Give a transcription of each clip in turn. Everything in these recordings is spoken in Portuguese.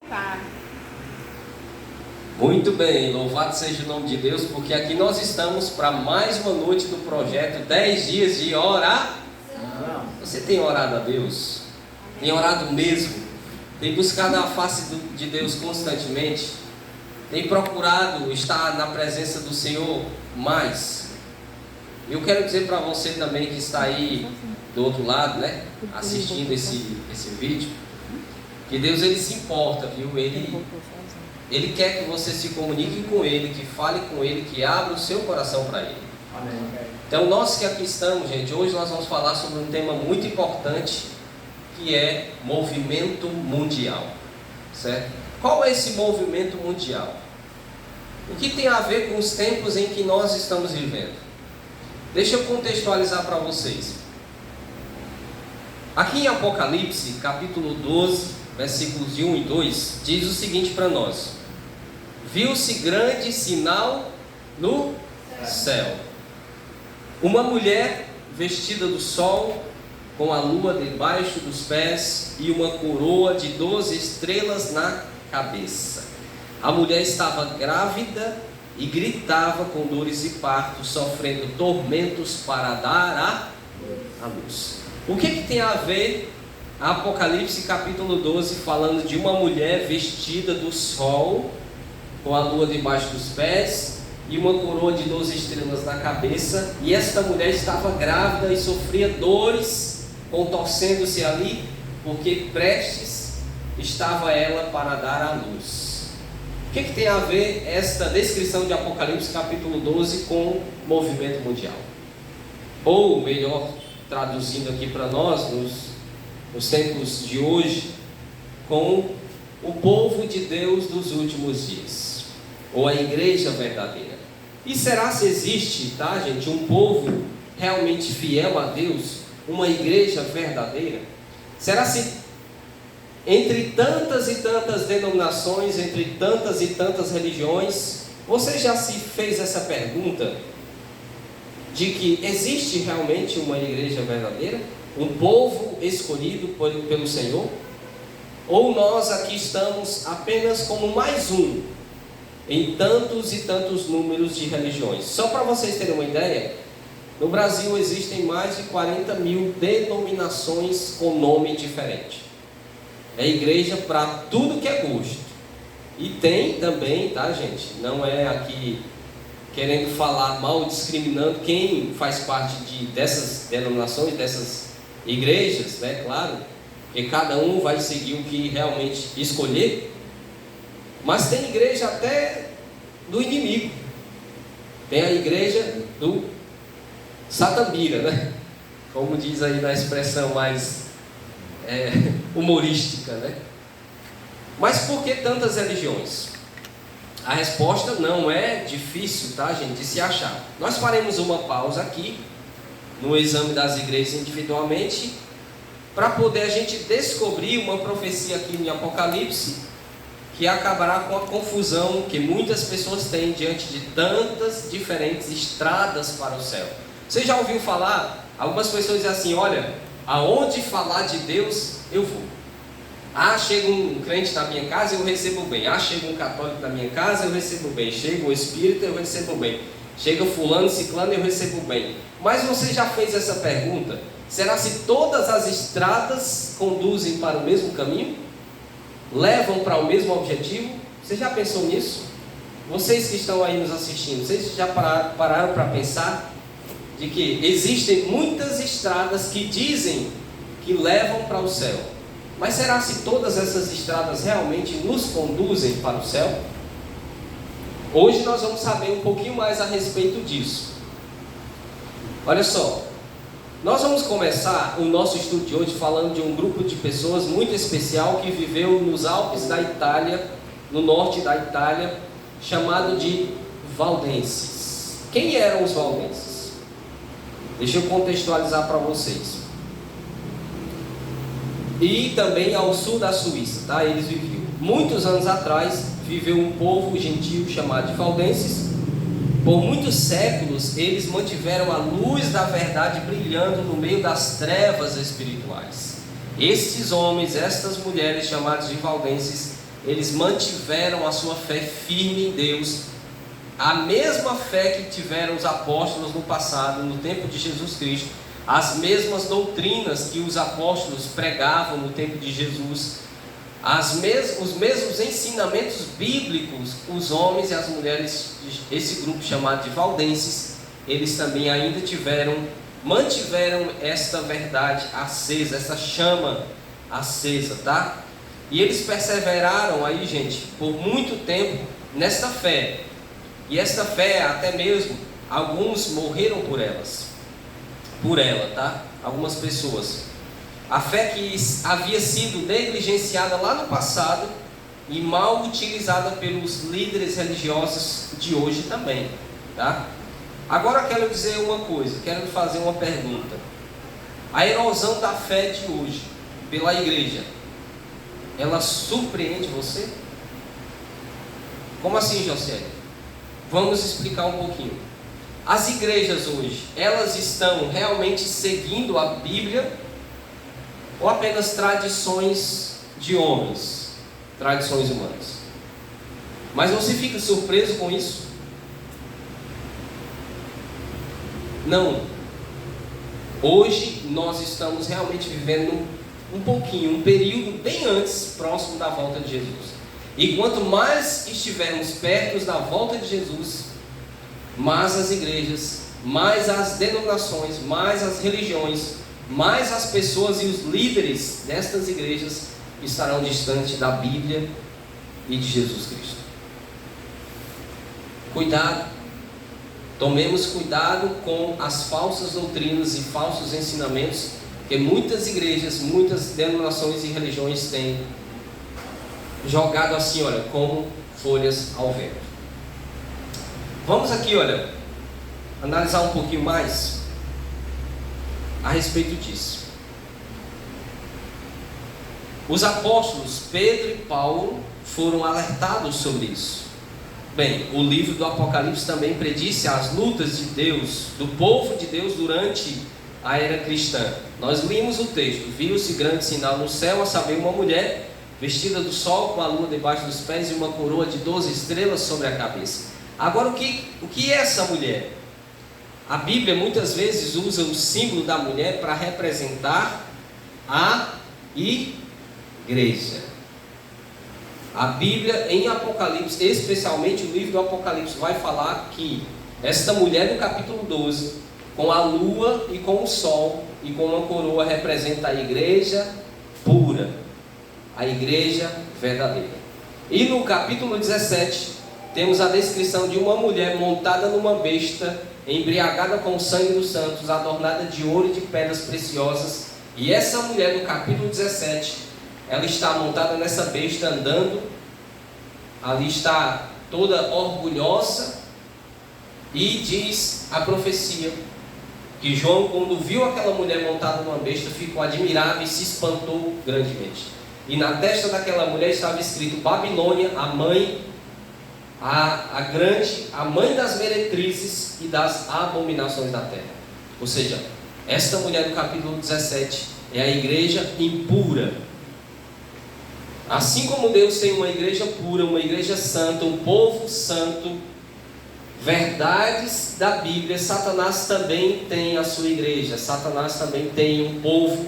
Tá. Muito bem, louvado seja o nome de Deus, porque aqui nós estamos para mais uma noite do projeto 10 dias de oração. Você tem orado a Deus? Tem orado mesmo? Tem buscado a face de Deus constantemente? Tem procurado estar na presença do Senhor mais? Eu quero dizer para você também que está aí do outro lado, né, assistindo esse vídeo, que Deus ele se importa, viu? Ele quer que você se comunique com Ele, que fale com Ele, que abra o seu coração para Ele. Amém. Então nós que aqui estamos, gente, hoje nós vamos falar sobre um tema muito importante, que é movimento mundial, certo? Qual é esse movimento mundial? O que tem a ver com os tempos em que nós estamos vivendo? Deixa eu contextualizar para vocês. Aqui em Apocalipse, capítulo 12, versículos de 1 e 2, diz o seguinte para nós: viu-se grande sinal no céu. Uma mulher vestida do sol, com a lua debaixo dos pés e uma coroa de 12 estrelas na cabeça. A mulher estava grávida e gritava com dores e parto, sofrendo tormentos para dar a luz. O que tem a ver Apocalipse capítulo 12 falando de uma mulher vestida do sol, com a lua debaixo dos pés e uma coroa de 12 estrelas na cabeça, e esta mulher estava grávida e sofria dores, contorcendo-se ali, porque prestes estava ela para dar à luz. O que tem a ver esta descrição de Apocalipse capítulo 12 com o movimento mundial? Ou melhor, traduzindo aqui para nós, nos tempos de hoje, com o povo de Deus dos últimos dias, ou a igreja verdadeira. E será se existe, tá, gente, um povo realmente fiel a Deus, uma igreja verdadeira? Será se entre tantas e tantas denominações, entre tantas e tantas religiões, você já se fez essa pergunta de que existe realmente uma igreja verdadeira? Um povo escolhido pelo Senhor? Ou nós aqui estamos apenas como mais um em tantos e tantos números de religiões? Só para vocês terem uma ideia, no Brasil existem mais de 40 mil denominações com nome diferente. É igreja para tudo que é gosto. E tem também, tá, gente? Não é aqui querendo falar mal, discriminando quem faz parte dessas denominações, dessas igrejas, né? Claro, que cada um vai seguir o que realmente escolher. Mas tem igreja até do inimigo. Tem a igreja do Satambira, né? Como diz aí na expressão mais humorística, né? Mas por que tantas religiões? A resposta não é difícil, tá, gente, de se achar. Nós faremos uma pausa aqui no exame das igrejas individualmente, para poder a gente descobrir uma profecia aqui em Apocalipse, que acabará com a confusão que muitas pessoas têm diante de tantas diferentes estradas para o céu. Você já ouviu falar? Algumas pessoas dizem assim: olha, aonde falar de Deus eu vou. Ah, chega um crente na minha casa, eu recebo bem. Ah, chega um católico na minha casa, eu recebo bem. Chega um espírita, eu recebo bem. Chega fulano, ciclano, eu recebo bem. Mas você já fez essa pergunta? Será se todas as estradas conduzem para o mesmo caminho? Levam para o mesmo objetivo? Você já pensou nisso? Vocês que estão aí nos assistindo, vocês já pararam para pensar de que existem muitas estradas que dizem que levam para o céu? Mas será se todas essas estradas realmente nos conduzem para o céu? Hoje nós vamos saber um pouquinho mais a respeito disso. Olha só, nós vamos começar o nosso estudo de hoje falando de um grupo de pessoas muito especial que viveu nos Alpes da Itália, no norte da Itália, chamado de valdenses. Quem eram os valdenses? Deixa eu contextualizar para vocês. E também ao sul da Suíça, tá? Eles viviam. Muitos anos atrás, viveu um povo gentil chamado de valdenses. Por muitos séculos, eles mantiveram a luz da verdade brilhando no meio das trevas espirituais. Estes homens, estas mulheres chamadas de valdenses, eles mantiveram a sua fé firme em Deus, a mesma fé que tiveram os apóstolos no passado, no tempo de Jesus Cristo, as mesmas doutrinas que os apóstolos pregavam no tempo de Jesus, os mesmos ensinamentos bíblicos, os homens e as mulheres, esse grupo chamado de valdenses, eles também ainda mantiveram esta verdade acesa, essa chama acesa, tá? E eles perseveraram aí, gente, por muito tempo nesta fé. E esta fé, até mesmo, alguns morreram por ela, tá? Algumas pessoas. A fé que havia sido negligenciada lá no passado e mal utilizada pelos líderes religiosos de hoje também, tá? Agora quero dizer uma coisa, quero fazer uma pergunta. A erosão da fé de hoje pela igreja, ela surpreende você? Como assim, José? Vamos explicar um pouquinho. As igrejas hoje, elas estão realmente seguindo a Bíblia ou apenas tradições de homens, tradições humanas? Mas você fica surpreso com isso? Não. Hoje nós estamos realmente vivendo um período bem antes, próximo da volta de Jesus. E quanto mais estivermos perto da volta de Jesus, mais as igrejas, mais as denominações, mais as religiões, mais as pessoas e os líderes destas igrejas estarão distantes da Bíblia e de Jesus Cristo. Cuidado, tomemos cuidado com as falsas doutrinas e falsos ensinamentos que muitas igrejas, muitas denominações e religiões têm jogado assim, olha, como folhas ao vento. Vamos aqui, olha, analisar um pouquinho mais a respeito disso. Os apóstolos Pedro e Paulo foram alertados sobre isso. Bem, o livro do Apocalipse também predisse as lutas de Deus, do povo de Deus durante a era cristã. Nós limos o texto: viu-se grande sinal no céu, a saber, uma mulher vestida do sol, com a lua debaixo dos pés e uma coroa de 12 estrelas sobre a cabeça. Agora, o que é essa mulher? A Bíblia muitas vezes usa o símbolo da mulher para representar a igreja. A Bíblia em Apocalipse, especialmente o livro do Apocalipse, vai falar que esta mulher no capítulo 12, com a lua e com o sol e com uma coroa, representa a igreja pura, a igreja verdadeira. E no capítulo 17, temos a descrição de uma mulher montada numa besta, embriagada com o sangue dos santos, adornada de ouro e de pedras preciosas. E essa mulher no capítulo 17, ela está montada nessa besta, andando, ali está toda orgulhosa, e diz a profecia que João, quando viu aquela mulher montada numa besta, ficou admirado e se espantou grandemente. E na testa daquela mulher estava escrito Babilônia, a mãe, a grande, a mãe das meretrizes e das abominações da terra. Ou seja, esta mulher do capítulo 17 é a igreja impura. Assim como Deus tem uma igreja pura, uma igreja santa, um povo santo, verdades da Bíblia, Satanás também tem a sua igreja. Satanás também tem um povo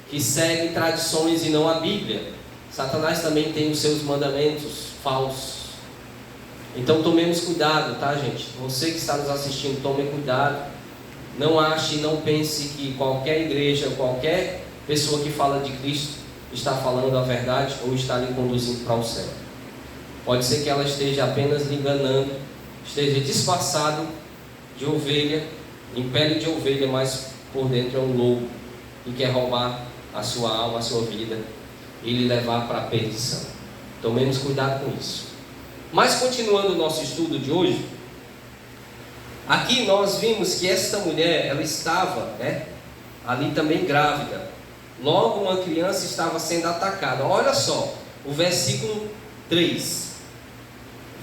que segue tradições e não a Bíblia. Satanás também tem os seus mandamentos falsos. Então tomemos cuidado, tá, gente? Você que está nos assistindo, tome cuidado. Não ache, não pense que qualquer igreja, qualquer pessoa que fala de Cristo está falando a verdade ou está lhe conduzindo para o céu. Pode ser que ela esteja apenas lhe enganando, esteja disfarçado de ovelha, em pele de ovelha, mas por dentro é um lobo e quer roubar a sua alma, a sua vida e lhe levar para a perdição. Tomemos cuidado com isso. Mas continuando o nosso estudo de hoje, aqui nós vimos que esta mulher, ela estava, ali também grávida. Logo uma criança estava sendo atacada. Olha só, o versículo 3.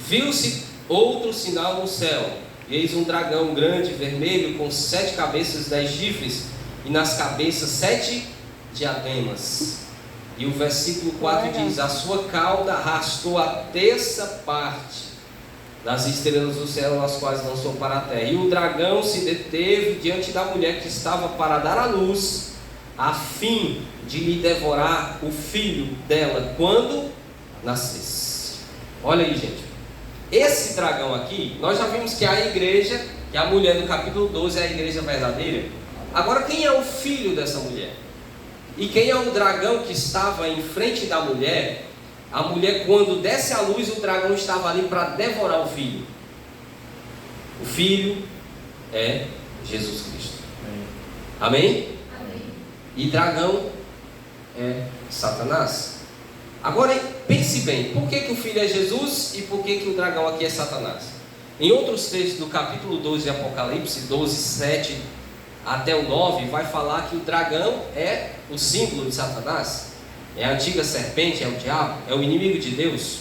Viu-se outro sinal no céu, e eis um dragão grande, vermelho, com 7 cabeças, 10 chifres, e nas cabeças 7 diademas. E o versículo 4 diz: a sua cauda arrastou a terça parte das estrelas do céu, as quais lançou para a terra. E o dragão se deteve diante da mulher que estava para dar à luz, a fim de lhe devorar o filho dela quando nascesse. Olha aí, gente. Esse dragão aqui, nós já vimos que a igreja, que a mulher do capítulo 12 é a igreja verdadeira. Agora, quem é o filho dessa mulher? E quem é o dragão que estava em frente da mulher? A mulher, quando desce à luz, o dragão estava ali para devorar o filho. O filho é Jesus Cristo. Amém? Amém? E dragão é Satanás. Agora, pense bem, por que o filho é Jesus e por que o dragão aqui é Satanás? Em outros textos do capítulo 12 de Apocalipse, 12, 7 até o 9, vai falar que o dragão é o símbolo de Satanás. É a antiga serpente, é o diabo, é o inimigo de Deus.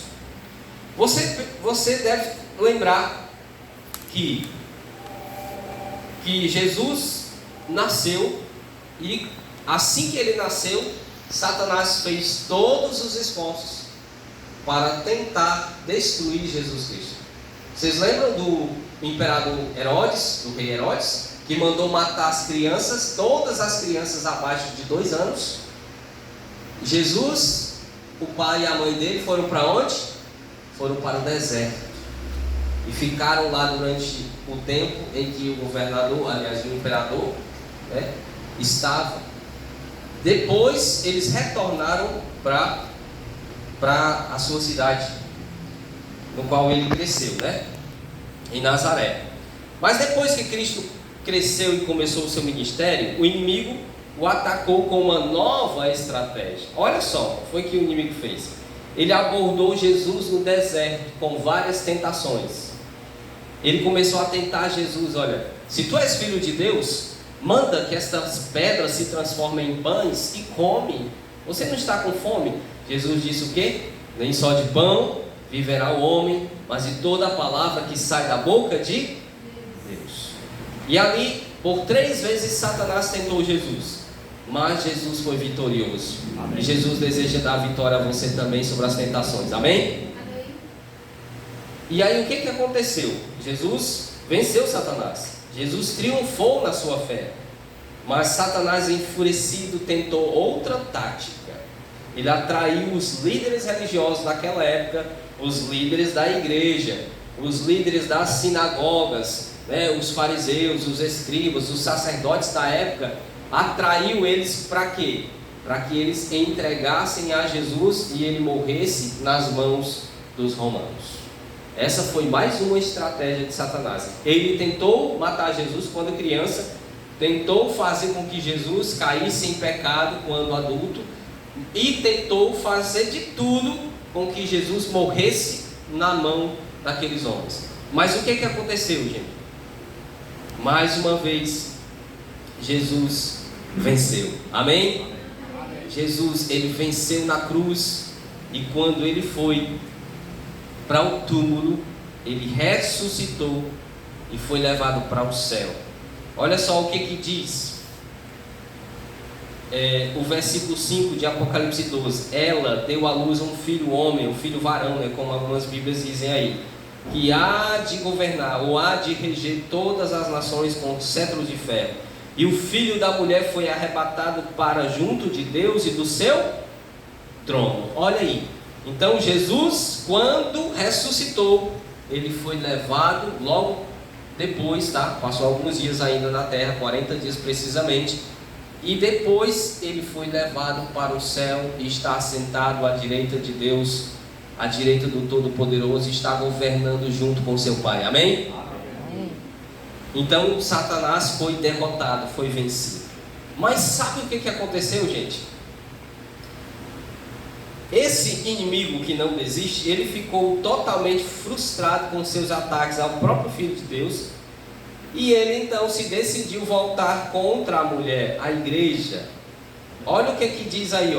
Você deve lembrar que Jesus nasceu, e assim que ele nasceu, Satanás fez todos os esforços para tentar destruir Jesus Cristo. Vocês lembram do imperador Herodes, do rei Herodes, que mandou matar as crianças, todas as crianças abaixo de 2 anos? Jesus, o pai e a mãe dele foram para onde? Foram para o deserto. E ficaram lá durante o tempo em que o governador, aliás, o imperador, estava. Depois eles retornaram para a sua cidade, no qual ele cresceu, em Nazaré. Mas depois que Cristo cresceu e começou o seu ministério, o inimigo o atacou com uma nova estratégia. Olha só, foi o que o inimigo fez. Ele abordou Jesus no deserto com várias tentações. Ele começou a tentar Jesus: olha, se tu és filho de Deus, manda que estas pedras se transformem em pães e come. Você não está com fome? Jesus disse o quê? Nem só de pão viverá o homem, mas de toda a palavra que sai da boca de Deus. E ali, por 3 vezes, Satanás tentou Jesus, mas Jesus foi vitorioso. Amém. E Jesus deseja dar vitória a você também sobre as tentações. Amém? Amém. E aí o que aconteceu? Jesus venceu Satanás. Jesus triunfou na sua fé. Mas Satanás, enfurecido, tentou outra tática. Ele atraiu os líderes religiosos daquela época, os líderes da igreja, os líderes das sinagogas, os fariseus, os escribas, os sacerdotes da época. Atraiu eles para quê? Para que eles entregassem a Jesus e ele morresse nas mãos dos romanos. Essa foi mais uma estratégia de Satanás. Ele tentou matar Jesus quando criança, tentou fazer com que Jesus caísse em pecado quando adulto, e tentou fazer de tudo com que Jesus morresse na mão daqueles homens. Mas o que aconteceu, gente? Mais uma vez, Jesus venceu. Amém? Jesus, ele venceu na cruz, e quando ele foi para o túmulo, ele ressuscitou e foi levado para o céu. Olha só o que diz o versículo 5 de Apocalipse 12. Ela deu à luz um filho homem, um filho varão, como algumas bíblias dizem aí, que há de governar, ou há de reger todas as nações com cetros de ferro. E o filho da mulher foi arrebatado para junto de Deus e do seu trono. Olha aí. Então Jesus, quando ressuscitou, ele foi levado logo depois, passou alguns dias ainda na terra, 40 dias precisamente, e depois ele foi levado para o céu e está assentado à direita de Deus, à direita do Todo-Poderoso, e está governando junto com seu Pai. Amém? Amém. Então Satanás foi derrotado, foi vencido. Mas sabe o que aconteceu, gente? Esse inimigo que não desiste, ele ficou totalmente frustrado com seus ataques ao próprio Filho de Deus, e ele então se decidiu voltar contra a mulher, a igreja. Olha o que diz aí,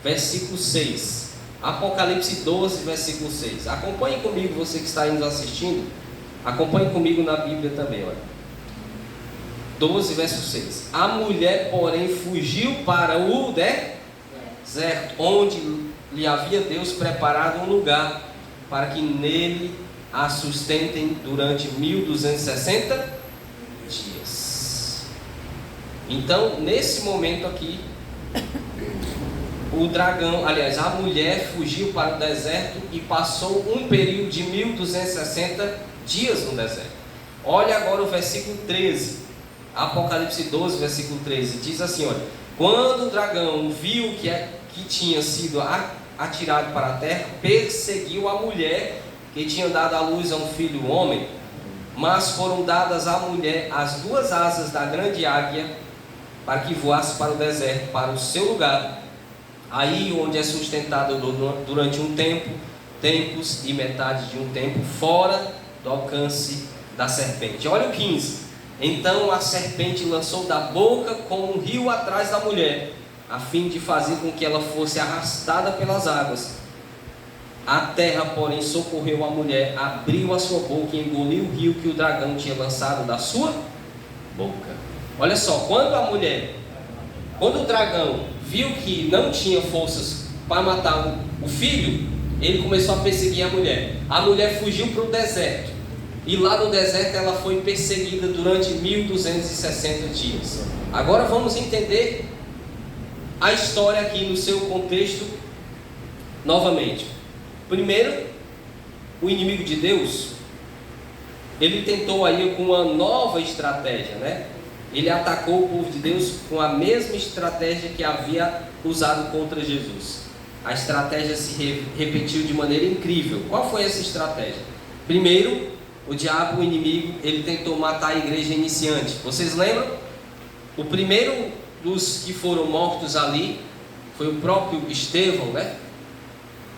versículo 6, Apocalipse 12, versículo 6. Acompanhe comigo, você que está aí nos assistindo, acompanhe comigo na Bíblia também, 12, verso 6. A mulher, porém, fugiu para o deserto. deserto, onde lhe havia Deus preparado um lugar para que nele a sustentem durante 1260 dias. Então, nesse momento aqui, o dragão, aliás, a mulher fugiu para o deserto e passou um período de 1260 dias no deserto. Olha agora o versículo 13, Apocalipse 12, versículo 13, diz assim, olha: quando o dragão viu que tinha sido atirado para a terra, perseguiu a mulher que tinha dado à luz a um filho homem, mas foram dadas à mulher as duas asas da grande águia, para que voasse para o deserto, para o seu lugar, aí onde é sustentado durante um tempo, tempos e metade de um tempo, fora do alcance da serpente. Olha o 15. Então a serpente lançou da boca como um rio atrás da mulher, a fim de fazer com que ela fosse arrastada pelas águas. A terra, porém, socorreu a mulher, abriu a sua boca e engoliu o rio que o dragão tinha lançado da sua boca. Olha só, quando o dragão viu que não tinha forças para matar o filho, ele começou a perseguir a mulher. A mulher fugiu para o deserto, e lá no deserto ela foi perseguida durante 1260 dias. Agora vamos entender a história aqui no seu contexto novamente. Primeiro, o inimigo de Deus, ele tentou aí com uma nova estratégia, né? Ele atacou o povo de Deus com a mesma estratégia que havia usado contra Jesus. A estratégia se repetiu de maneira incrível. Qual foi essa estratégia? Primeiro, o diabo, o inimigo, ele tentou matar a igreja iniciante. Vocês lembram? O primeiro dos que foram mortos ali foi o próprio Estevão, né?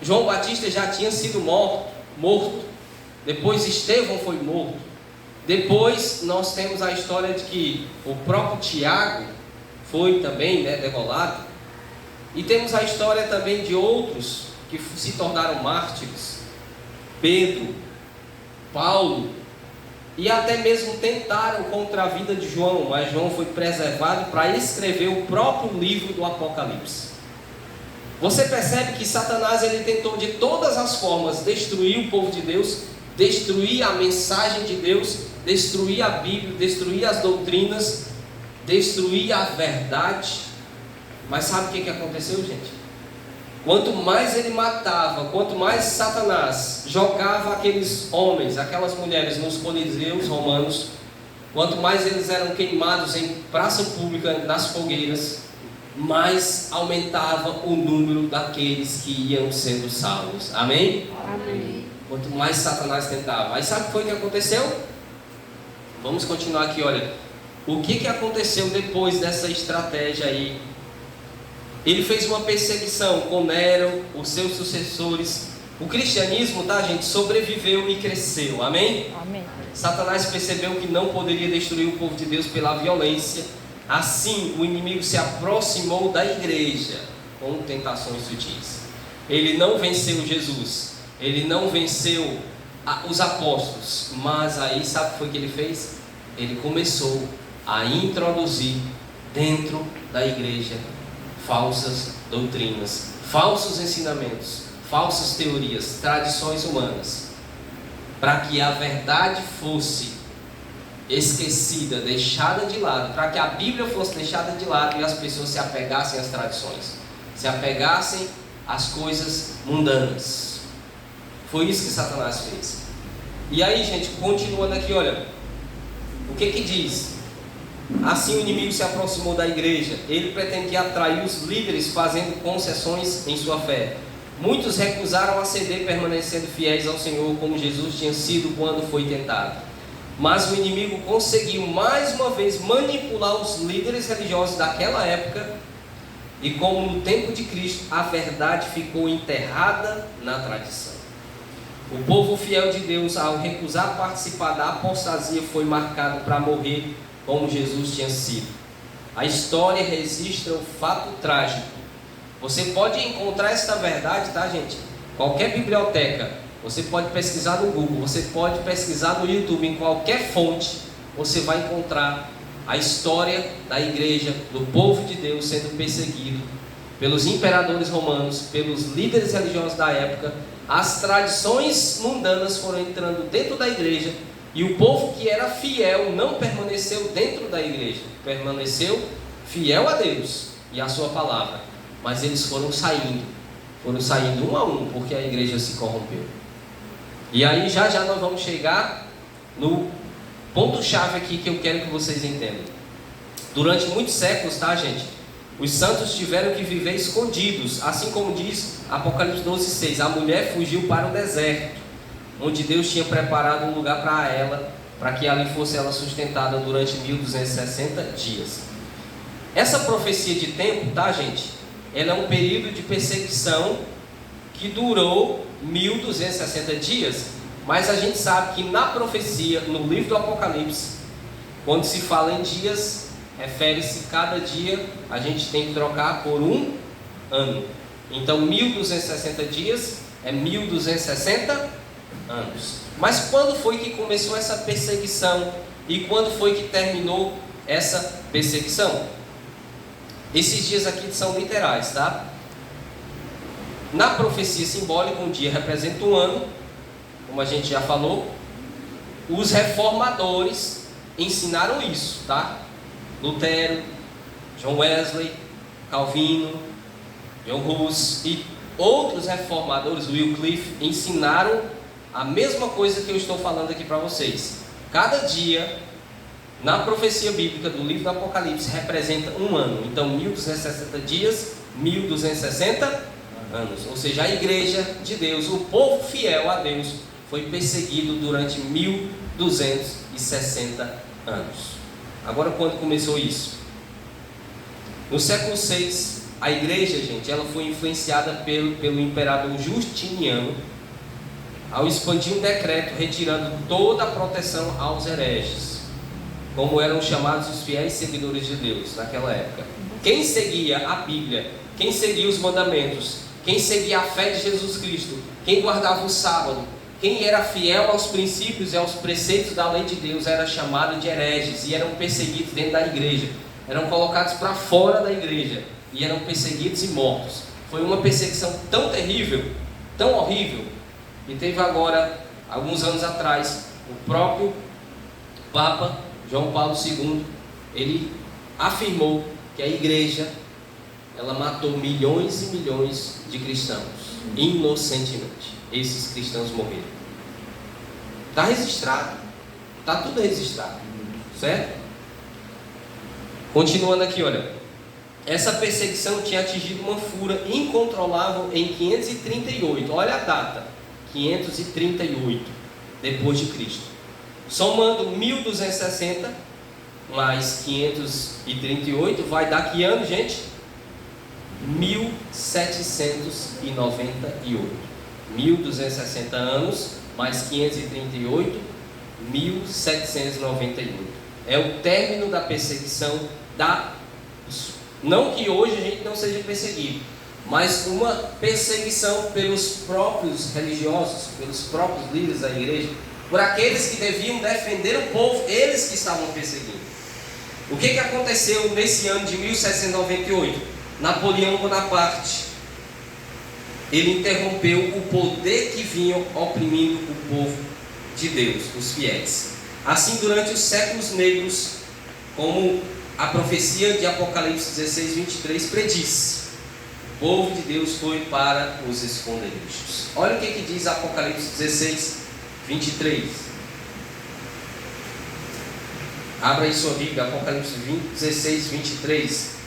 João Batista já tinha sido morto. Depois Estevão foi morto. Depois nós temos a história de que o próprio Tiago foi também, né, degolado. E temos a história também de outros que se tornaram mártires. Pedro, Paulo, e até mesmo tentaram contra a vida de João, mas João foi preservado para escrever o próprio livro do Apocalipse. Você percebe que Satanás, ele tentou de todas as formas destruir o povo de Deus, destruir a mensagem de Deus, destruir a Bíblia, destruir as doutrinas, destruir a verdade. Mas sabe o que aconteceu, gente? Quanto mais ele matava, quanto mais Satanás jogava aqueles homens, aquelas mulheres nos coliseus romanos, quanto mais eles eram queimados em praça pública, nas fogueiras, mais aumentava o número daqueles que iam sendo salvos. Amém? Amém. Quanto mais Satanás tentava. Aí sabe o que foi que aconteceu? Vamos continuar aqui, olha. O que aconteceu depois dessa estratégia aí? Ele fez uma perseguição com Nero, os seus sucessores. O cristianismo, tá, gente, sobreviveu e cresceu. Amém? Amém. Satanás percebeu que não poderia destruir o povo de Deus pela violência. Assim, o inimigo se aproximou da igreja com tentações sutis. Ele não venceu Jesus, ele não venceu os apóstolos, mas aí sabe o que foi que ele fez? Ele começou a introduzir dentro da igreja falsas doutrinas, falsos ensinamentos, falsas teorias, tradições humanas, para que a verdade fosse esquecida, deixada de lado, para que a Bíblia fosse deixada de lado e as pessoas se apegassem às tradições, se apegassem às coisas mundanas. Foi isso que Satanás fez. E aí, gente, continuando aqui, olha, o que diz? Assim o inimigo se aproximou da igreja. Ele pretendia atrair os líderes fazendo concessões em sua fé. Muitos recusaram a ceder, permanecendo fiéis ao Senhor, como Jesus tinha sido quando foi tentado. Mas o inimigo conseguiu mais uma vez manipular os líderes religiosos daquela época. E como no tempo de Cristo, a verdade ficou enterrada na tradição. O povo fiel de Deus, ao recusar participar da apostasia, foi marcado para morrer como Jesus tinha sido. A história registra o fato trágico. Você pode encontrar esta verdade, tá, gente? Qualquer biblioteca, você pode pesquisar no Google, você pode pesquisar no YouTube, em qualquer fonte, você vai encontrar a história da igreja, do povo de Deus sendo perseguido pelos imperadores romanos, pelos líderes religiosos da época, as tradições mundanas foram entrando dentro da igreja, e o povo que era fiel não permaneceu dentro da igreja, permaneceu fiel a Deus e a sua palavra, mas eles foram saindo um a um, porque a igreja se corrompeu. E aí já nós vamos chegar no ponto-chave aqui que eu quero que vocês entendam. Durante muitos séculos, tá, gente? Os santos tiveram que viver escondidos, assim como diz Apocalipse 12:6, a mulher fugiu para o deserto, onde Deus tinha preparado um lugar para ela, para que ali fosse ela sustentada durante 1260 dias. Essa profecia de tempo, tá, gente? Ela é um período de perseguição que durou 1260 dias, mas a gente sabe que na profecia, no livro do Apocalipse, quando se fala em dias, refere-se cada dia, a gente tem que trocar por um ano. Então 1260 dias é 1260 anos. Mas quando foi que começou essa perseguição? E quando foi que terminou essa perseguição? Esses dias aqui são literais, tá? Na profecia simbólica, um dia representa um ano, como a gente já falou. Os reformadores ensinaram isso, tá? Lutero, John Wesley, Calvino, John Hus e outros reformadores, Wycliffe, ensinaram a mesma coisa que eu estou falando aqui para vocês. Cada dia, na profecia bíblica do livro do Apocalipse, representa um ano. Então 1260 dias, 1260 anos. Ou seja, a igreja de Deus, o povo fiel a Deus, foi perseguido durante 1260 anos. Agora, quando começou isso? No século VI, a igreja, gente, ela foi influenciada pelo imperador Justiniano, ao expandir um decreto retirando toda a proteção aos hereges, como eram chamados os fiéis seguidores de Deus naquela época. Quem seguia a Bíblia, quem seguia os mandamentos, quem seguia a fé de Jesus Cristo, quem guardava o sábado, quem era fiel aos princípios e aos preceitos da lei de Deus, era chamado de hereges e eram perseguidos dentro da igreja, eram colocados para fora da igreja e eram perseguidos e mortos. Foi uma perseguição tão terrível, tão horrível, e teve agora, alguns anos atrás, o próprio Papa João Paulo II, ele afirmou que a igreja, ela matou milhões e milhões de cristãos, inocentemente. Esses cristãos morreram. Está registrado, está tudo registrado, certo? Continuando aqui, olha, essa perseguição tinha atingido uma fúria incontrolável em 538, olha a data, 538 depois de Cristo, somando 1260 mais 538, vai dar que ano, gente? 1798. 1260 anos mais 538, 1798. É o término da perseguição não que hoje a gente não seja perseguido, mas uma perseguição pelos próprios religiosos, pelos próprios líderes da igreja, por aqueles que deviam defender o povo, eles que estavam perseguindo. O que aconteceu nesse ano de 1798? Napoleão Bonaparte, ele interrompeu o poder que vinha oprimindo o povo de Deus, os fiéis. Assim, durante os séculos negros, como a profecia de Apocalipse 16:23 prediz, o povo de Deus foi para os esconderijos. Olha o que diz Apocalipse 16:23. Abra aí sua Bíblia, Apocalipse 16:23.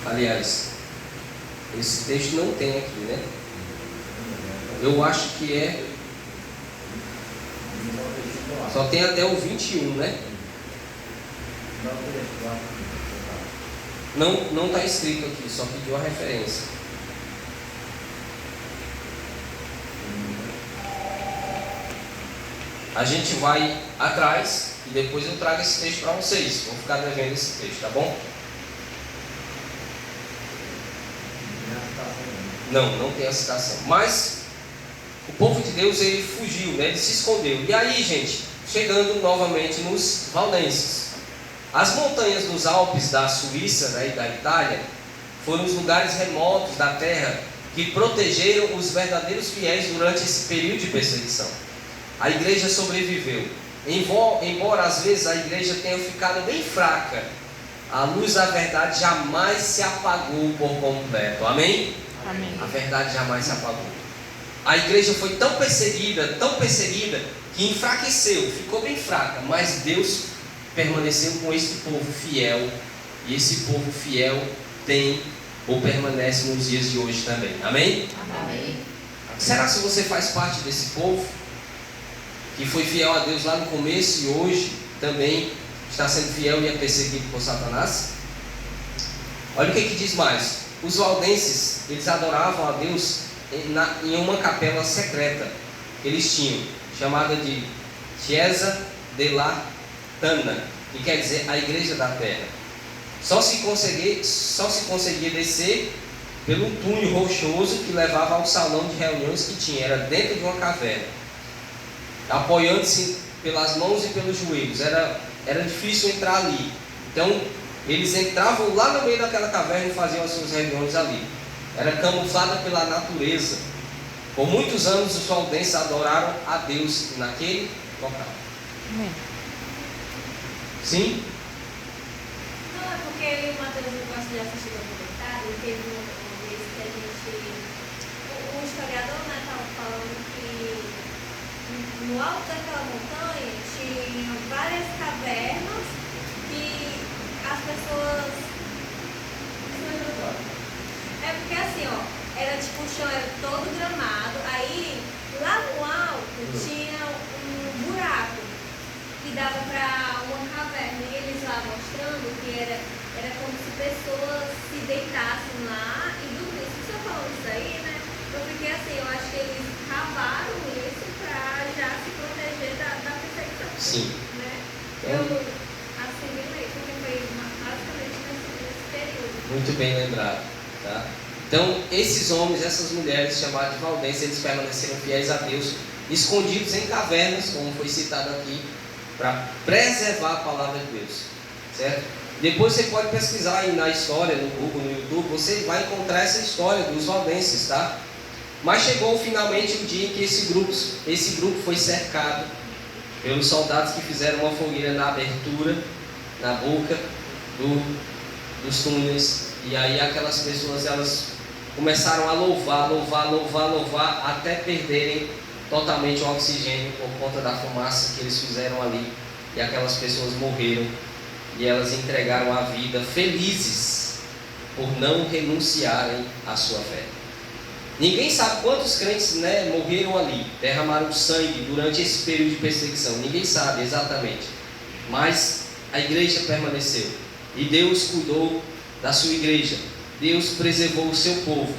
Aliás, esse texto não tem aqui, né? Eu acho que é. Só tem até o 21, né? Não está escrito aqui, só pediu a referência. A gente vai atrás e depois eu trago esse texto para vocês. Vou ficar devendo esse texto, tá bom? Não tem a citação. Mas o povo de Deus, ele fugiu, né? Ele se escondeu. E aí, gente, chegando novamente nos valdenses. As montanhas dos Alpes da Suíça, né, e da Itália foram os lugares remotos da terra que protegeram os verdadeiros fiéis durante esse período de perseguição. A igreja sobreviveu. Embora às vezes a igreja tenha ficado bem fraca, a luz da verdade jamais se apagou por completo. Amém? Amém. A verdade jamais se apagou. A igreja foi tão perseguida, que enfraqueceu, ficou bem fraca, mas Deus permaneceu com esse povo fiel, e esse povo fiel tem ou permanece nos dias de hoje também. Amém? Amém. Será que você faz parte desse povo que foi fiel a Deus lá no começo e hoje também está sendo fiel e é perseguido por Satanás? Olha o que diz mais. Os valdenses, eles adoravam a Deus em uma capela secreta que eles tinham, chamada de Chiesa della Tana, que quer dizer a igreja da terra. Só se conseguia descer pelo túnel rochoso que levava ao salão de reuniões que tinha, era dentro de uma caverna, apoiando-se pelas mãos e pelos joelhos. Era difícil entrar ali. Então eles entravam lá no meio daquela caverna e faziam as suas reuniões ali. Era camuflada pela natureza. Por muitos anos os valdenses adoraram a Deus naquele local. Amém. Sim? Não, é porque eu e o Matheus gosto de assistir documentário, e teve uma vez que a gente... O historiador, né, estava falando que no alto daquela montanha tinha várias cavernas e as pessoas... É porque assim, ó, era tipo, o chão era todo gramado, aí lá no alto tinha um buraco que dava para uma caverna, e eles lá mostrando que era como se pessoas se deitassem lá e dormissem. Você falou isso aí, né? Eu fiquei assim, eu acho que eles cavaram isso para já se proteger da perseguição. Sim. Né? Eu assimilei, porque foi basicamente nesse período. Muito bem lembrado. Tá? Então, esses homens, essas mulheres chamadas de valdenses, eles permaneceram fiéis a Deus, escondidos em cavernas, como foi citado aqui, para preservar a palavra de Deus, certo? Depois você pode pesquisar aí na história, no Google, no YouTube, você vai encontrar essa história dos valdenses, tá? Mas chegou finalmente o dia em que esse grupo foi cercado pelos soldados que fizeram uma fogueira na abertura, na boca dos túneis. E aí aquelas pessoas, elas começaram a louvar, até perderem totalmente o oxigênio por conta da fumaça que eles fizeram ali. E aquelas pessoas morreram e elas entregaram a vida felizes por não renunciarem à sua fé. Ninguém sabe quantos crentes, né, morreram ali, derramaram sangue durante esse período de perseguição. Ninguém sabe exatamente, mas a igreja permaneceu e Deus cuidou da sua igreja. Deus preservou o seu povo.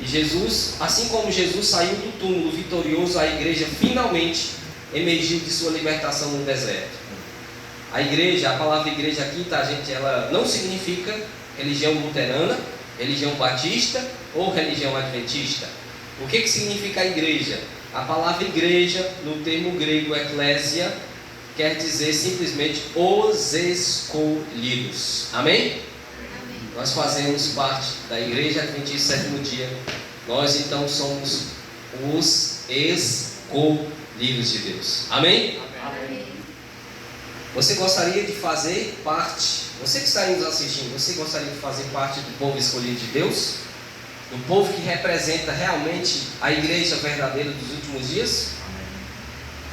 E Jesus, assim como Jesus saiu do túmulo vitorioso, a igreja finalmente emergiu de sua libertação no deserto. A igreja, a palavra igreja aqui, tá, gente, ela não significa religião luterana, religião batista ou religião adventista. O que significa a igreja? A palavra igreja, no termo grego eclésia, quer dizer simplesmente os escolhidos. Amém? Nós fazemos parte da Igreja Adventista Sétimo Dia. Nós então somos os escolhidos de Deus. Amém? Amém. Você gostaria de fazer parte, você que está aí nos assistindo, você gostaria de fazer parte do povo escolhido de Deus? Do povo que representa realmente a igreja verdadeira dos últimos dias?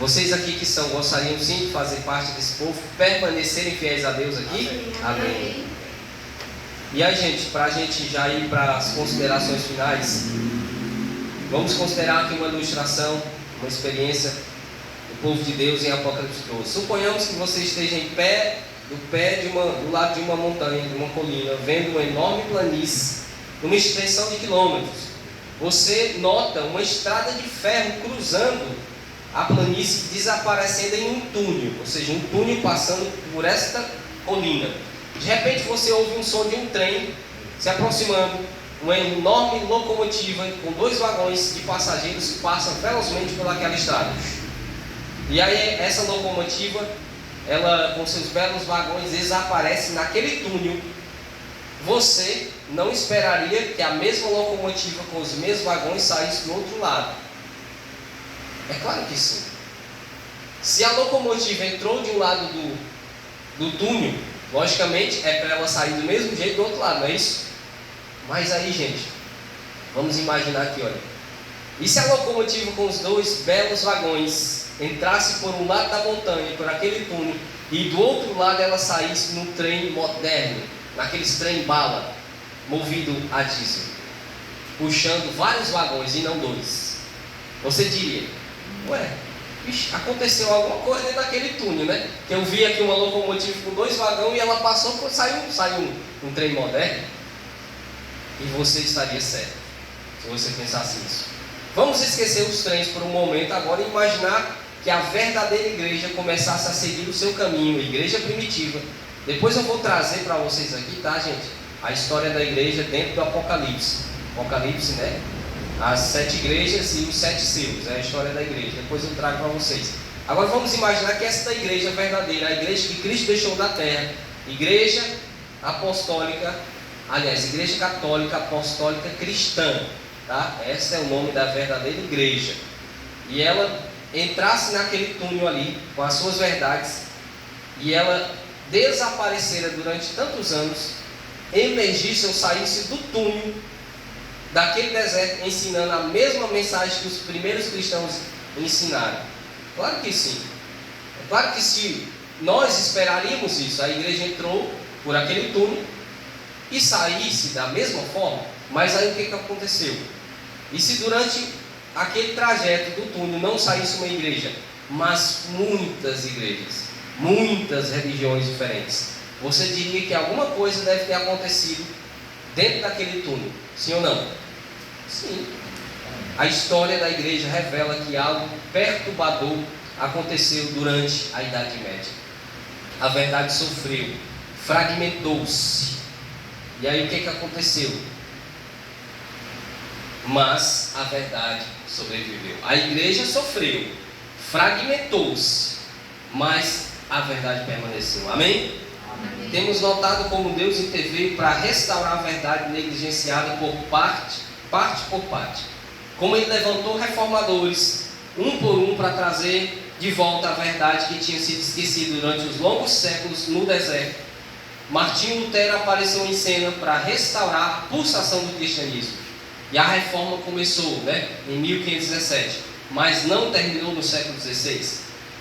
Vocês aqui que são, gostariam sim de fazer parte desse povo, permanecerem fiéis a Deus aqui? Amém. E aí, gente, para a gente já ir para as considerações finais, vamos considerar aqui uma ilustração, uma experiência do povo de Deus em Apocalipse 12. Suponhamos que você esteja em pé, do lado de uma montanha, de uma colina, vendo uma enorme planície, uma extensão de quilômetros. Você nota uma estrada de ferro cruzando a planície, desaparecendo em um túnel, ou seja, um túnel passando por esta colina. De repente você ouve um som de um trem se aproximando, uma enorme locomotiva com 2 vagões de passageiros que passam velozmente pelaquela estrada. E aí essa locomotiva, ela com seus belos vagões desaparece naquele túnel. Você não esperaria que a mesma locomotiva com os mesmos vagões saísse do outro lado. É claro que sim. Se a locomotiva entrou de um lado do túnel, logicamente é para ela sair do mesmo jeito do outro lado, não é isso? Mas aí, gente, vamos imaginar aqui, olha. E se a locomotiva com os dois belos vagões entrasse por um lado da montanha, por aquele túnel, e do outro lado ela saísse num trem moderno, naqueles trem bala, movido a diesel, puxando vários vagões e não dois? Você diria, ué, aconteceu alguma coisa dentro daquele túnel, né? Que eu vi aqui uma locomotiva com dois vagões e ela passou, saiu um trem moderno. E você estaria certo, se você pensasse nisso. Vamos esquecer os trens por um momento agora e imaginar que a verdadeira igreja começasse a seguir o seu caminho, a igreja primitiva. Depois eu vou trazer para vocês aqui, tá, gente? A história da igreja dentro do Apocalipse. Apocalipse, né? As 7 igrejas e os 7 selos, é a história da igreja. Depois eu trago para vocês. Agora vamos imaginar que esta igreja verdadeira, a igreja que Cristo deixou na terra, igreja apostólica, aliás, igreja católica apostólica cristã, tá? Esse é o nome da verdadeira igreja. E ela entrasse naquele túnel ali com as suas verdades e ela desaparecera durante tantos anos, emergisse ou saísse do túnel daquele deserto, ensinando a mesma mensagem que os primeiros cristãos ensinaram. Claro que sim. É claro que se nós esperaríamos isso, a igreja entrou por aquele túnel e saísse da mesma forma, mas aí o que aconteceu? E se durante aquele trajeto do túnel não saísse uma igreja, mas muitas igrejas, muitas religiões diferentes, você diria que alguma coisa deve ter acontecido dentro daquele túnel, sim ou não? Sim. A história da igreja revela que algo perturbador aconteceu durante a Idade Média. A verdade sofreu, fragmentou-se. E aí o que aconteceu? Mas a verdade sobreviveu. A igreja sofreu, fragmentou-se, mas a verdade permaneceu. Amém? Amém. Temos notado como Deus interveio para restaurar a verdade negligenciada por parte por parte. Como Ele levantou reformadores, um por um, para trazer de volta a verdade que tinha sido esquecida durante os longos séculos no deserto. Martinho Lutero apareceu em cena para restaurar a pulsação do cristianismo. E a reforma começou, em 1517, mas não terminou no século XVI.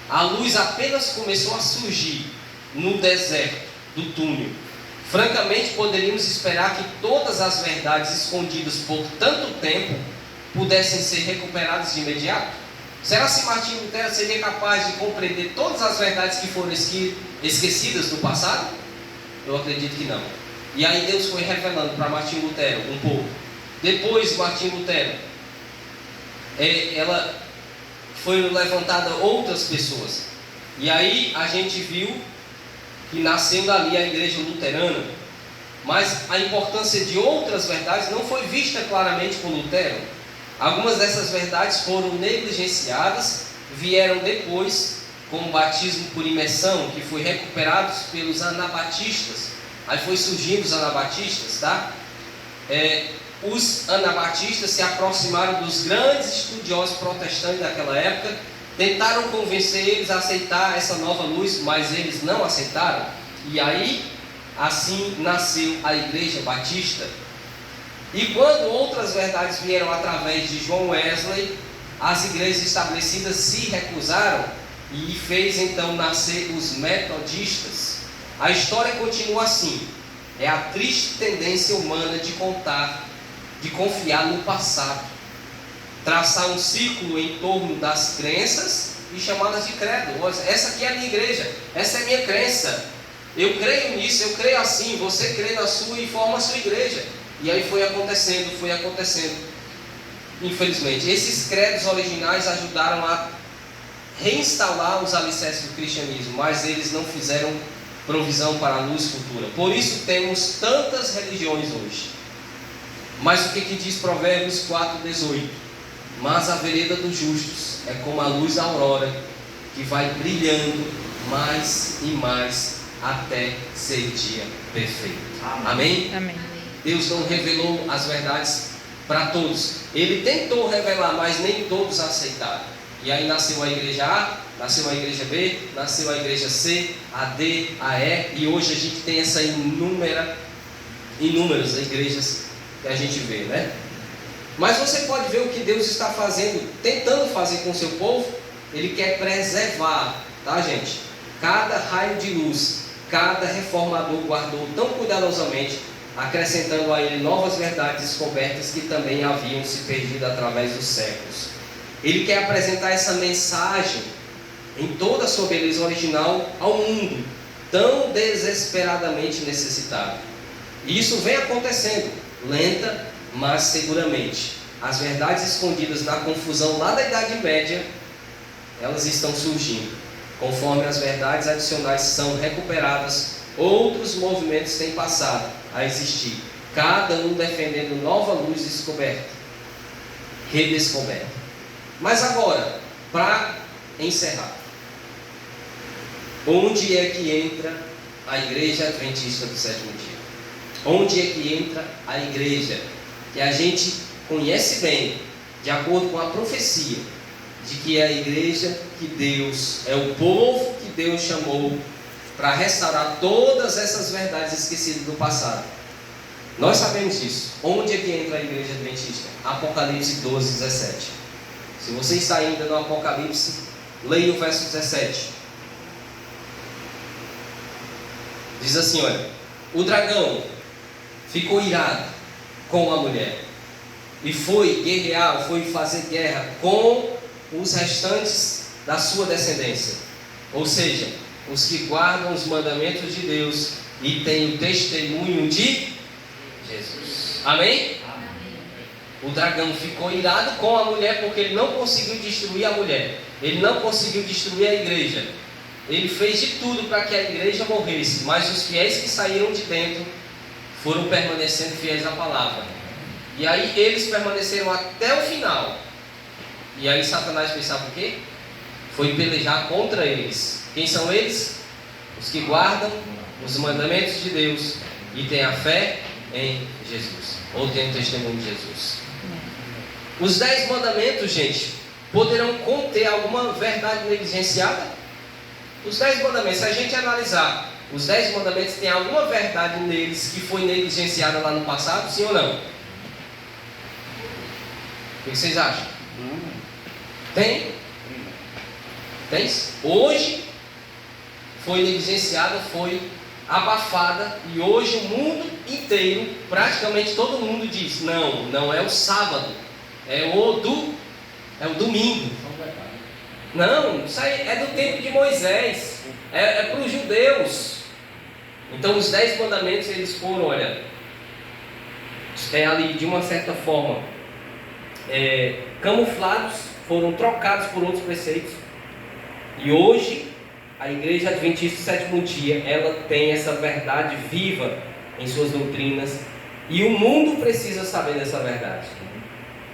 A luz apenas começou a surgir no deserto do túnel. Francamente, poderíamos esperar que todas as verdades escondidas por tanto tempo pudessem ser recuperadas de imediato? Será que Martinho Lutero seria capaz de compreender todas as verdades que foram esquecidas no passado? Eu acredito que não. E aí Deus foi revelando para Martinho Lutero um pouco. Depois de Martinho Lutero, ela foi levantada outras pessoas. E aí a gente viu que nasceu dali a igreja luterana. Mas a importância de outras verdades não foi vista claramente por Lutero. Algumas dessas verdades foram negligenciadas, vieram depois, como o batismo por imersão, que foi recuperado pelos anabatistas. Aí foi surgindo os anabatistas, tá? Os anabatistas se aproximaram dos grandes estudiosos protestantes daquela época, tentaram convencer eles a aceitar essa nova luz, mas eles não aceitaram. E aí, assim nasceu a Igreja Batista. E quando outras verdades vieram através de John Wesley, as igrejas estabelecidas se recusaram e fez então nascer os metodistas. A história continua assim. É a triste tendência humana de confiar no passado, traçar um círculo em torno das crenças e chamá-las de credo. Essa aqui é a minha igreja, essa é a minha crença, eu creio nisso, eu creio assim, você crê na sua e forma a sua igreja. E aí foi acontecendo. Infelizmente, esses credos originais ajudaram a reinstalar os alicerces do cristianismo, mas eles não fizeram provisão para a luz futura. Por isso temos tantas religiões hoje. Mas o que diz Provérbios 4:18? Mas a vereda dos justos é como a luz da aurora, que vai brilhando mais e mais até ser dia perfeito. Amém? Amém. Deus não revelou as verdades para todos. Ele tentou revelar, mas nem todos aceitaram. E aí nasceu a igreja A, nasceu a igreja B, nasceu a igreja C, a D, a E, e hoje a gente tem essa inúmeras igrejas que a gente vê, né? Mas você pode ver o que Deus está fazendo, tentando fazer com o seu povo. Ele quer preservar, tá, gente? Cada raio de luz, cada reformador guardou tão cuidadosamente, acrescentando a ele novas verdades descobertas que também haviam se perdido através dos séculos. Ele quer apresentar essa mensagem em toda a sua beleza original ao mundo, tão desesperadamente necessitado. E isso vem acontecendo, lenta, mas seguramente. As verdades escondidas na confusão lá da Idade Média, elas estão surgindo. Conforme as verdades adicionais são recuperadas, outros movimentos têm passado a existir, cada um defendendo nova luz descoberta, redescoberta. Mas agora, para encerrar, onde é que entra a Igreja Adventista do Sétimo Dia? Onde é que entra a igreja que a gente conhece bem, de acordo com a profecia, de que é a igreja que Deus, é o povo que Deus chamou para restaurar todas essas verdades esquecidas do passado? Nós sabemos disso. Onde é que entra a igreja adventista? Apocalipse 12, 17. Se você está ainda no Apocalipse, leia o verso 17. Diz assim, olha: o dragão ficou irado com a mulher e foi guerrear, foi fazer guerra com os restantes da sua descendência, ou seja, os que guardam os mandamentos de Deus e têm o testemunho de Jesus. Amém? O dragão ficou irado com a mulher porque ele não conseguiu destruir a mulher, ele não conseguiu destruir a igreja. Ele fez de tudo para que a igreja morresse, mas os fiéis que saíram de dentro foram permanecendo fiéis à palavra. E aí eles permaneceram até o final. E aí Satanás pensava o quê? Foi pelejar contra eles. Quem são eles? Os que guardam os mandamentos de Deus e têm a fé em Jesus, ou têm o testemunho de Jesus. Os 10 mandamentos, gente, poderão conter alguma verdade negligenciada? Os 10 mandamentos, se a gente analisar, os 10 mandamentos têm alguma verdade neles que foi negligenciada lá no passado, sim ou não? O que vocês acham? Tem? Tem? Hoje foi negligenciada, foi abafada, e hoje o mundo inteiro, praticamente todo mundo diz: não, não é o sábado, é o domingo. Não, isso aí é do tempo de Moisés, é para os judeus. Então os 10 mandamentos, eles foram, olha, ali de uma certa forma camuflados, foram trocados por outros preceitos. E hoje a Igreja Adventista do Sétimo Dia, ela tem essa verdade viva em suas doutrinas, e o mundo precisa saber dessa verdade,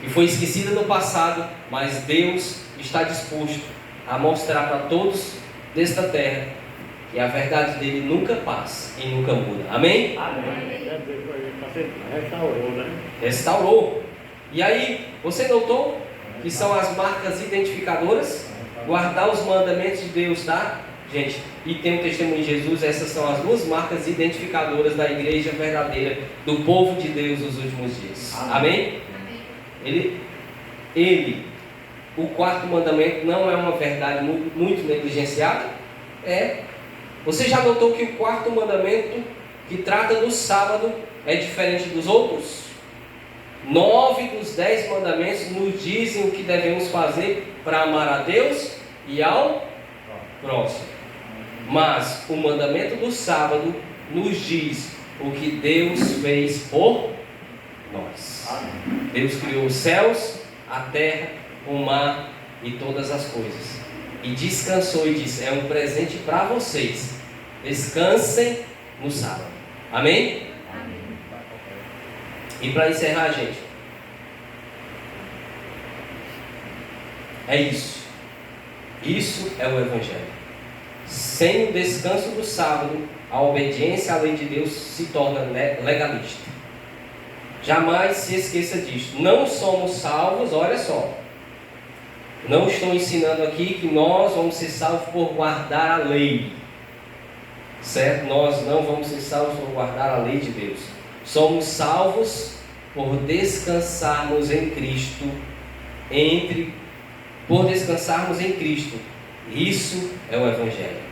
que foi esquecida no passado, mas Deus está disposto a mostrar para todos desta terra que a verdade dele nunca passa e nunca muda. Amém? Amém. Restaurou, né? Restaurou. E aí, você notou que são as marcas identificadoras? Guardar os mandamentos de Deus, tá? Gente, e tem o testemunho de Jesus. Essas são as duas marcas identificadoras da igreja verdadeira, do povo de Deus nos últimos dias. Amém? Ele, o quarto mandamento, não é uma verdade muito negligenciada? Você já notou que o quarto mandamento, que trata do sábado, é diferente dos outros? 9 dos 10 mandamentos nos dizem o que devemos fazer para amar a Deus e ao próximo. Mas o mandamento do sábado nos diz o que Deus fez por nós. Deus criou os céus, a terra, o mar e todas as coisas, e descansou e disse: é um presente para vocês, descansem no sábado. Amém? Amém. E para encerrar, gente, é isso. Isso é o Evangelho. Sem o descanso do sábado, a obediência à lei de Deus se torna legalista. Jamais se esqueça disso. Não somos salvos, olha só. Não estou ensinando aqui que nós vamos ser salvos por guardar a lei. Certo? Nós não vamos ser salvos por guardar a lei de Deus. Somos salvos por descansarmos em Cristo. Por descansarmos em Cristo. Isso é o Evangelho.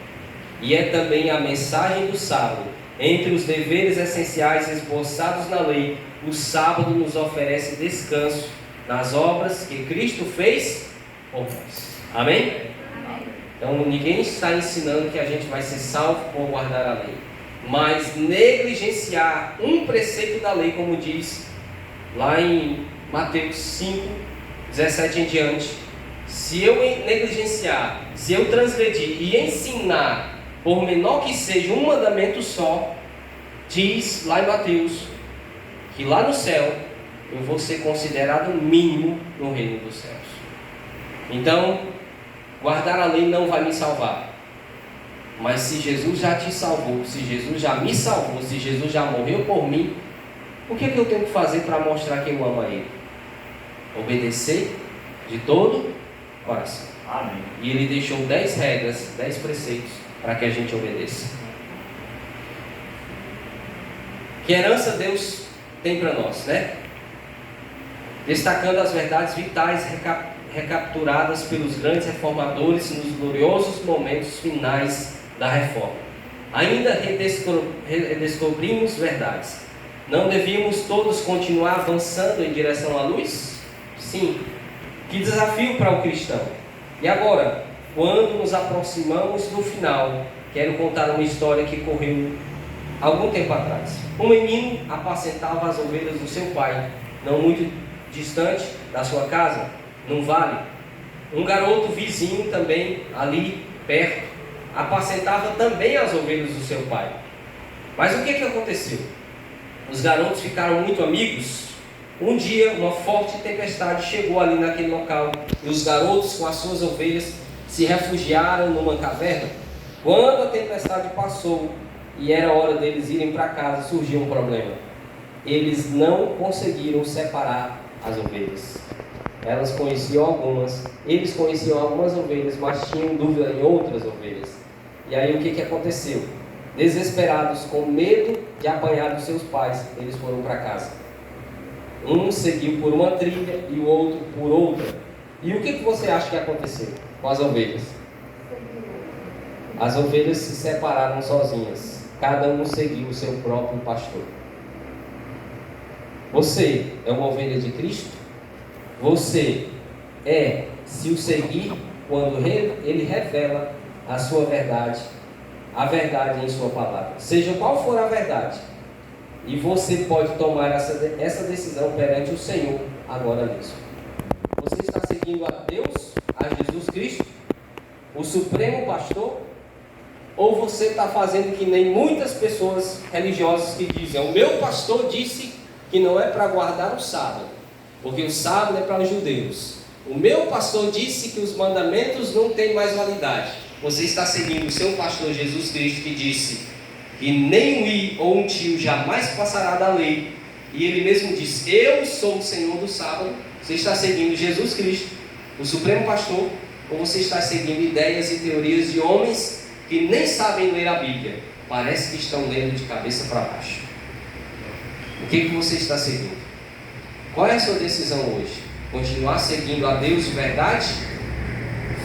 E é também a mensagem do sábado. Entre os deveres essenciais esboçados na lei, o sábado nos oferece descanso nas obras que Cristo fez por nós. Amém? Amém. Então ninguém está ensinando que a gente vai ser salvo por guardar a lei. Mas negligenciar um preceito da lei, como diz lá em Mateus 5, 17 em diante. Se eu negligenciar, se eu transgredir e ensinar, por menor que seja um mandamento só, diz lá em Mateus, que lá no céu eu vou ser considerado mínimo no reino dos céus. Então, guardar a lei não vai me salvar. Mas se Jesus já te salvou, se Jesus já me salvou, se Jesus já morreu por mim, o que é que eu tenho que fazer para mostrar que eu amo a Ele? Obedecer de todo coração. Amém. E Ele deixou 10 regras, 10 preceitos para que a gente obedeça. Que herança Deus tem para nós, né? Destacando as verdades vitais recapturadas pelos grandes reformadores nos gloriosos momentos finais da reforma. Ainda redescobrimos verdades. Não devíamos todos continuar avançando em direção à luz? Sim. Que desafio para o cristão. E agora, quando nos aproximamos do final, quero contar uma história que ocorreu algum tempo atrás. Um menino apacentava as ovelhas do seu pai, não muito distante da sua casa, num vale. Um garoto vizinho também, ali perto, apacentava também as ovelhas do seu pai. Mas o que aconteceu? Os garotos ficaram muito amigos. Um dia, uma forte tempestade chegou ali naquele local e os garotos com as suas ovelhas se refugiaram numa caverna. Quando a tempestade passou e era hora deles irem para casa, surgiu um problema. Eles não conseguiram separar as ovelhas. Eles conheciam algumas ovelhas, mas tinham dúvida em outras ovelhas. E aí o que aconteceu? Desesperados, com medo de apanhar dos seus pais, eles foram para casa. Um seguiu por uma trilha e o outro por outra. E o que você acha que aconteceu com as ovelhas? As ovelhas se separaram sozinhas. Cada um seguiu o seu próprio pastor. Você é uma ovelha de Cristo? Você se o seguir, quando Ele revela a sua verdade, a verdade em sua palavra, seja qual for a verdade, e você pode tomar essa decisão perante o Senhor agora mesmo. Você está seguindo a Deus, a Jesus Cristo, o Supremo Pastor, ou você está fazendo que nem muitas pessoas religiosas que dizem: o meu pastor disse que não é para guardar o sábado, porque o sábado é para os judeus. O meu pastor disse que os mandamentos não têm mais validade. Você está seguindo o seu pastor Jesus Cristo, que disse que nem um i ou um tio jamais passará da lei. E ele mesmo disse: eu sou o Senhor do sábado. Você está seguindo Jesus Cristo, o Supremo Pastor, ou você está seguindo ideias e teorias de homens que nem sabem ler a Bíblia? Parece que estão lendo de cabeça para baixo. O que você está seguindo? Qual é a sua decisão hoje? Continuar seguindo a Deus de verdade?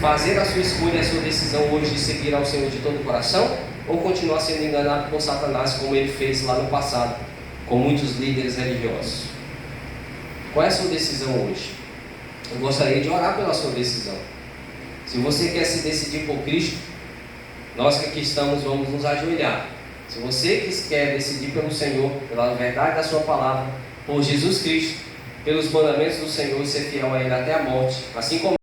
Fazer a sua escolha, a sua decisão hoje de seguir ao Senhor de todo o coração? Ou continuar sendo enganado por Satanás, como ele fez lá no passado, com muitos líderes religiosos? Qual é a sua decisão hoje? Eu gostaria de orar pela sua decisão. Se você quer se decidir por Cristo, nós que aqui estamos vamos nos ajoelhar. Se você quer decidir pelo Senhor, pela verdade da sua palavra, por Jesus Cristo, pelos mandamentos do Senhor e ser fiel a Ele até a morte, assim como